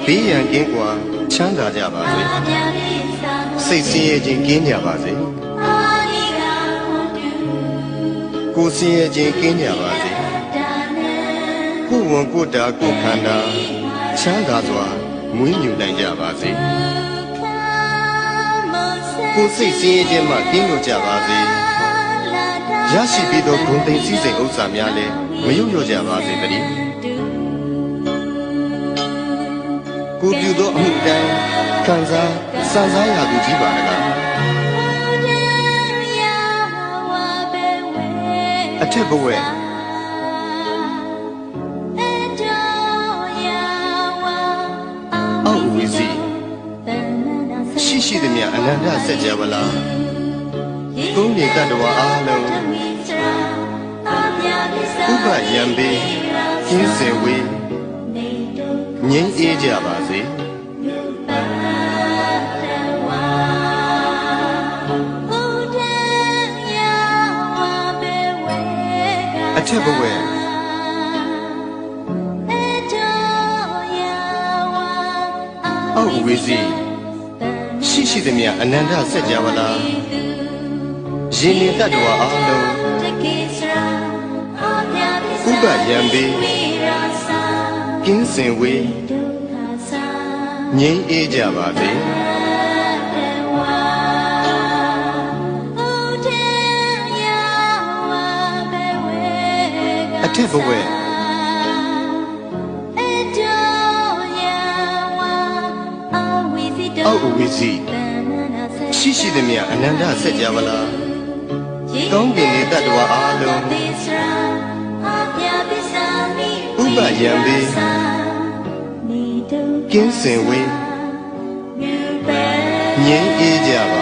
ဘေးရန်ကင်းကွာချမ်းသာကြပါစေစိတ်ဆင်းရဲခြင်းကင်းကြပါစေကိုယ်ဆင်းရဲခြင်းကင်းကြပါစေကိုယ်ဝန်ကိုယ်တာကိုယ်ခန္ဓာချမ်းသာစွာမွေးမြူနိုင်ကြပါစေကိုယ်စိတ်ဆင်းရဲခြင်းမှကင်းလွတ်ကြပါစေရရှိပြီးသောဂုဏ်သိမ်းစည်းစိမ်ဥစ္စာများလည်းမယုံလျော့ကြပါစေတည်းကိုပြုသောအမှုတိုင်းခံစားစံစားရသူကြီးပါလားအထက်ဘဝအောက်ဝီစီရှိသည်မြအနန္တစัจ java လာကုန်းနေတတ္တဝါအားလုံးဥပယံပေကျင်းစင်ဝေးငြိမ်းအေးကြပါစေအထက်ဘဝအောက်ဝီစီရှိသည်မြအနန္တစัจ java လာရှင်နေတတ္တဝါအားလုံးဥပယံပေကင်းစင်ဝေးငြိမ်းအေးကြပါစေအထက်ဘဝအောက်ဝီစီရှိသည်မြအနန္တစัจ java လာကောင်းကင်နေတတ္တဝါအားလုံးဥပယံပေကင်းစင်ဝေးငြိမ်းအေးကြပါ